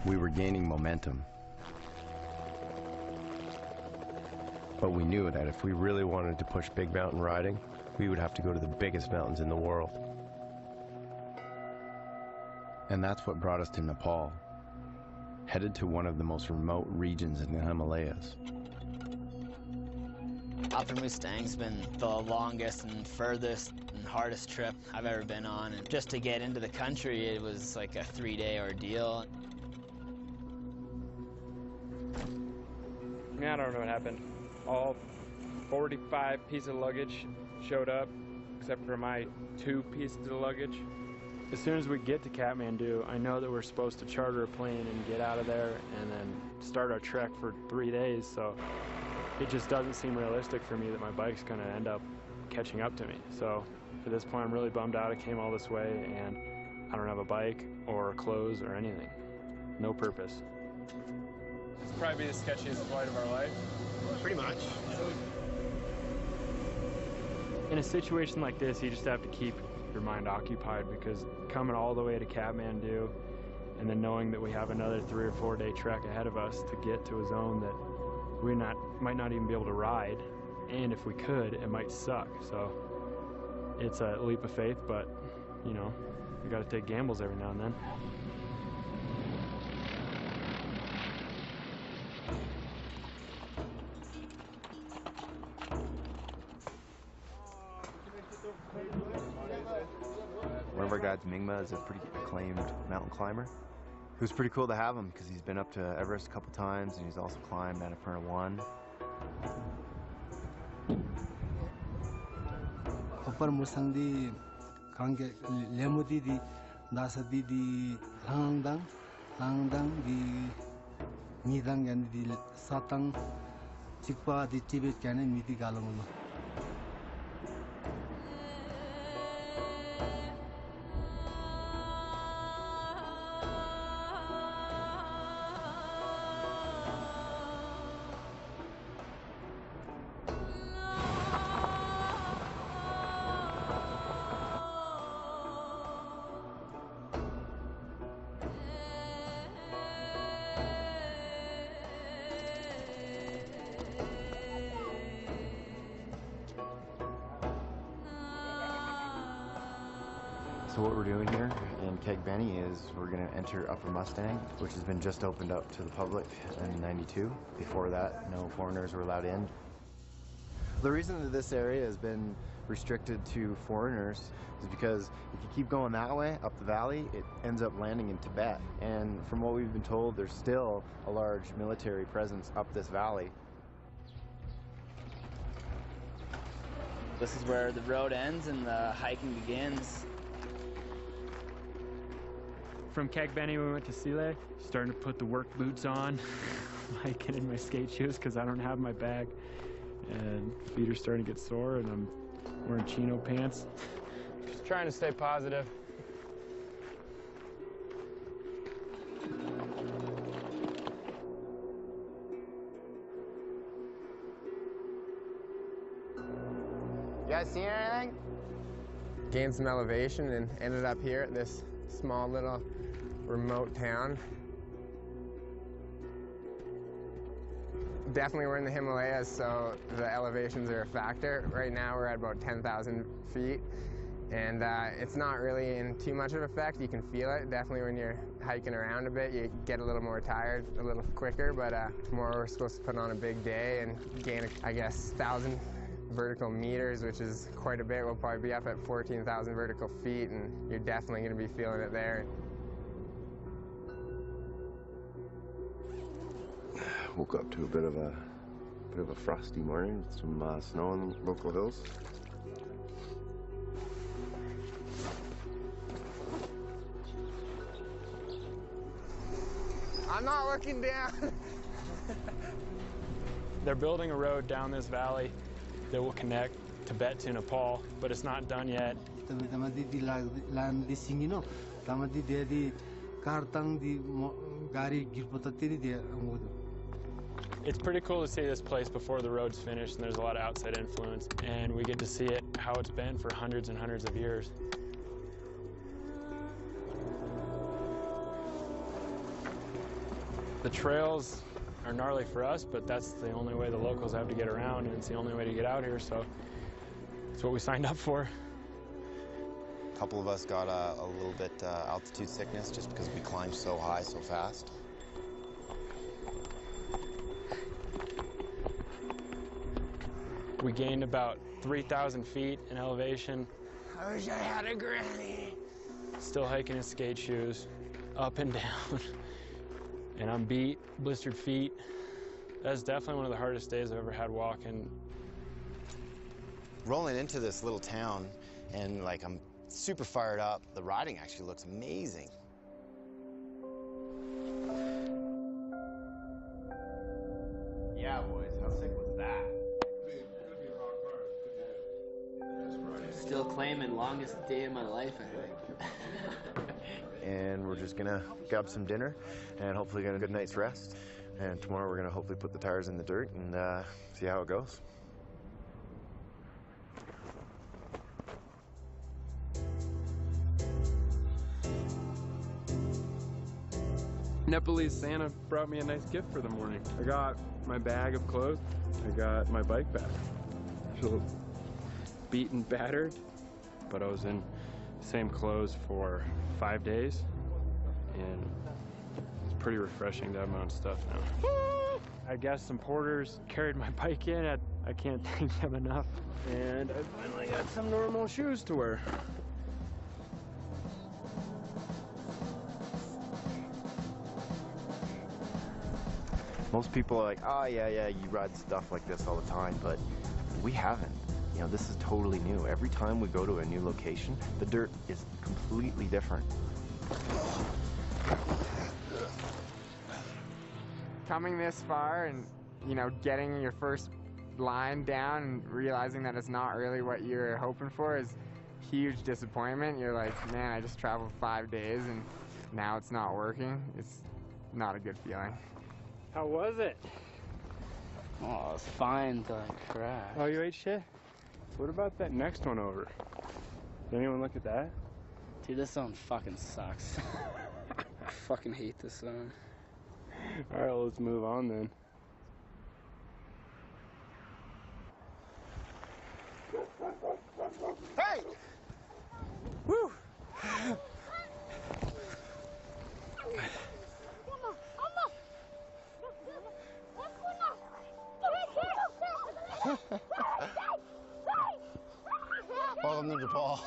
We were gaining momentum. But we knew that if we really wanted to push big mountain riding, we would have to go to the biggest mountains in the world. And that's what brought us to Nepal, headed to one of the most remote regions in the Himalayas. Upper Mustang's been the longest and furthest and hardest trip I've ever been on. And just to get into the country, it was like a 3-day ordeal. I don't know what happened. All 45 pieces of luggage showed up, except for my 2 pieces of luggage. As soon as we get to Kathmandu, I know that we're supposed to charter a plane and get out of there and then start our trek for 3 days, so it just doesn't seem realistic for me that my bike's gonna end up catching up to me. So for this point, I'm really bummed out. I came all this way and I don't have a bike or clothes or anything. No purpose. This will probably be the sketchiest flight of our life. Pretty much. In a situation like this, you just have to keep your mind occupied, because coming all the way to Kathmandu and then knowing that we have another 3 or 4 day trek ahead of us to get to a zone that we might not even be able to ride, and if we could, it might suck. So it's a leap of faith, but you know, you got to take gambles every now and then. One of our guides, Mingma, is a pretty acclaimed mountain climber. It was pretty cool to have him because he's been up to Everest a couple times and he's also climbed Annapurna 1. Upper Mustang di kange lemudi di dasadi di langdang di midang yani di satang cikpa di Tibet kane midi galong. So what we're doing here in Kagbeni is we're going to enter Upper Mustang, which has been just opened up to the public in '92. Before that, no foreigners were allowed in. The reason that this area has been restricted to foreigners is because if you keep going that way up the valley, it ends up landing in Tibet. And from what we've been told, there's still a large military presence up this valley. This is where the road ends and the hiking begins. From Kagbeni, we went to Sile, starting to put the work boots on, hiking in my skate shoes because I don't have my bag, and feet are starting to get sore, and I'm wearing chino pants. Just trying to stay positive. You guys seen anything? Gained some elevation and ended up here at this small little remote town. Definitely we're in the Himalayas, so the elevations are a factor. Right now we're at about 10,000 feet, and it's not really in too much of effect. You can feel it. Definitely when you're hiking around a bit, you get a little more tired a little quicker, but tomorrow we're supposed to put on a big day and gain, I guess, 1,000 vertical meters, which is quite a bit. We'll probably be up at 14,000 vertical feet, and you're definitely going to be feeling it there. Woke up to a bit of a frosty morning with some snow on the local hills. I'm not looking down. They're building a road down this valley that will connect Tibet to Nepal, but it's not done yet. It's pretty cool to see this place before the road's finished, and there's a lot of outside influence, and we get to see it how it's been for hundreds and hundreds of years. The trails are gnarly for us, but that's the only way the locals have to get around, and it's the only way to get out here, so it's what we signed up for. A couple of us got a little bit altitude sickness just because we climbed so high so fast. We gained about 3,000 feet in elevation. I wish I had a granny. Still hiking in skate shoes, up and down. And I'm beat, blistered feet. That's definitely one of the hardest days I've ever had walking. Rolling into this little town, and like I'm super fired up. The riding actually looks amazing. Yeah, boys, how sick was that? Still claiming longest day of my life, I think. And we're just gonna grab some dinner and hopefully get a good night's rest. And tomorrow we're gonna hopefully put the tires in the dirt and see how it goes. Nepalese Santa brought me a nice gift for the morning. I got my bag of clothes. I got my bike back. It's a little beaten, battered, but I was in the same clothes for 5 days, and it's pretty refreshing to have my own stuff now. I guess some porters carried my bike in. I can't thank them enough. And I finally got some normal shoes to wear. Most people are like, oh yeah, you ride stuff like this all the time, but we haven't. You know, this is totally new. Every time we go to a new location, the dirt is completely different. Coming this far and, you know, getting your first line down and realizing that it's not really what you're hoping for is huge disappointment. You're like, man, I just traveled 5 days and now it's not working. It's not a good feeling. How was it? Oh, it's fine to crash. Oh, you ate shit? What about that next one over? Did anyone look at that? Dude, this song fucking sucks. I fucking hate this song. All right, let's move on then. Hey! Woo! Welcome to Nepal.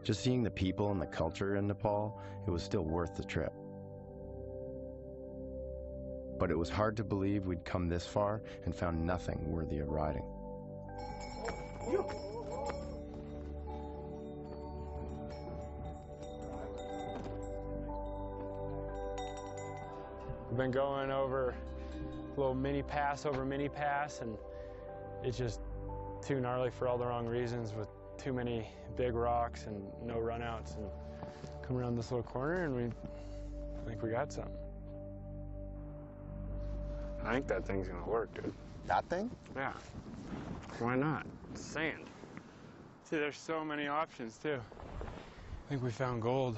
Just seeing the people and the culture in Nepal, it was still worth the trip. But it was hard to believe we'd come this far and found nothing worthy of riding. We've been going over a little mini pass over mini pass, and it's just too gnarly for all the wrong reasons, with too many big rocks and no runouts. And come around this little corner and I think we got something. I think that thing's gonna work, dude. That thing? Yeah. Why not? It's sand. See, there's so many options too. I think we found gold.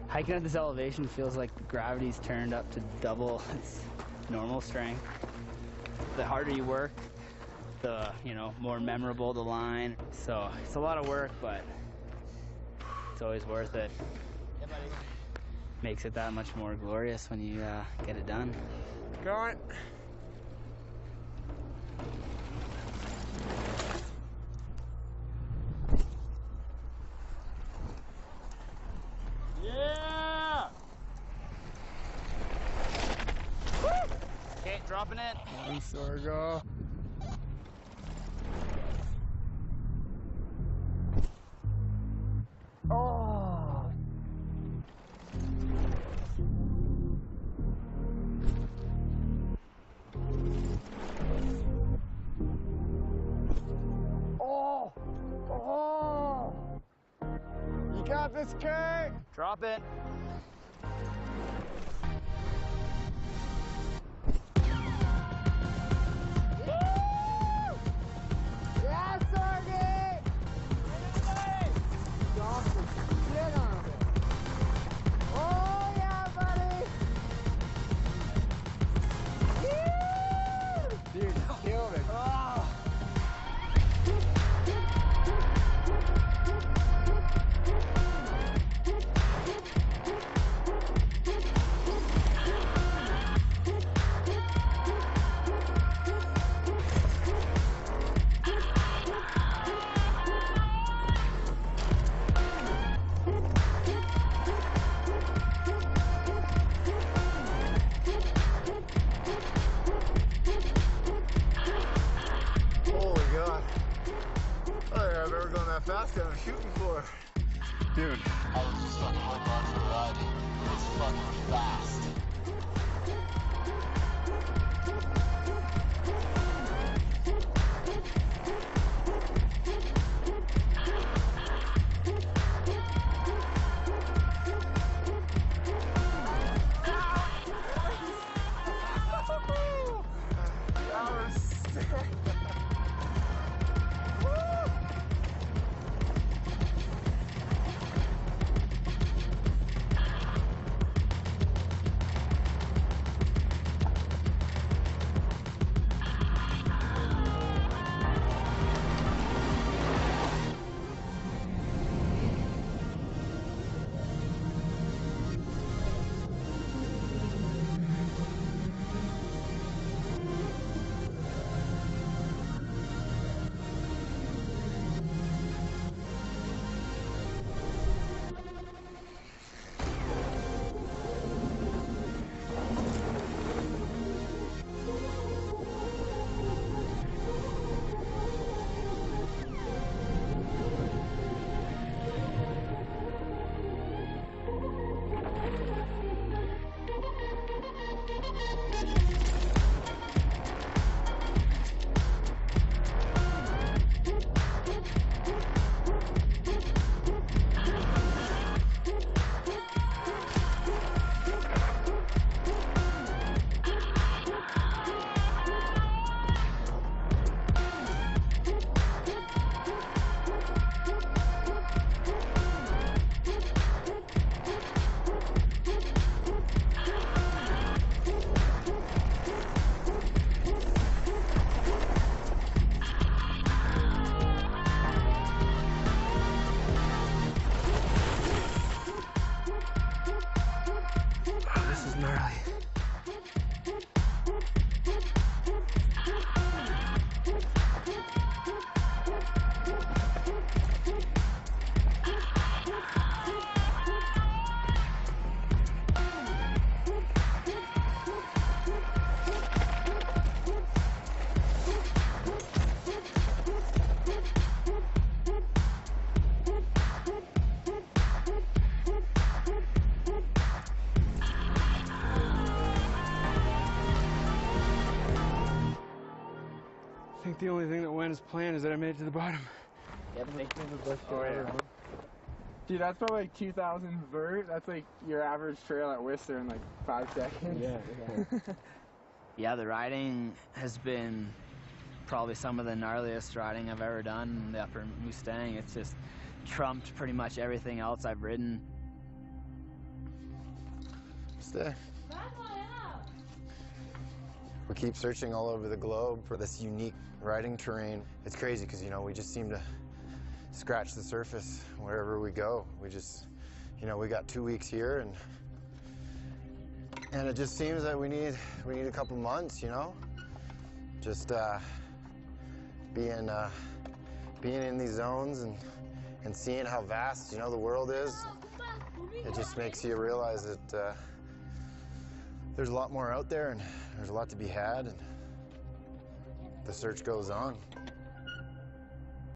Hiking at this elevation feels like gravity's turned up to double its normal strength. The harder you work, the more memorable the line. So it's a lot of work, but it's always worth it. Yeah, buddy. Makes it that much more glorious when you get it done. Going. Yeah! Okay, dropping it. Nice, Sorgo. Oh! Oh! Oh! You got this, Kurt! Drop it. fast I'm shooting for. Dude. I was just on the way back for riding. It's fucking fast. I think the only thing that went as planned is that I made it to the bottom. Oh, yeah. Dude, that's probably like 2,000 vert. That's like your average trail at Whistler in like 5 seconds. Yeah. Yeah, the riding has been probably some of the gnarliest riding I've ever done in the upper Mustang. It's just trumped pretty much everything else I've ridden. Stay. We keep searching all over the globe for this unique riding terrain. It's crazy because, you know, we just seem to scratch the surface wherever we go. We just, you know, we got 2 weeks here and it just seems that we need a couple months, you know? Just being in these zones and seeing how vast, you know, the world is. It just makes you realize that there's a lot more out there and there's a lot to be had, and the search goes on.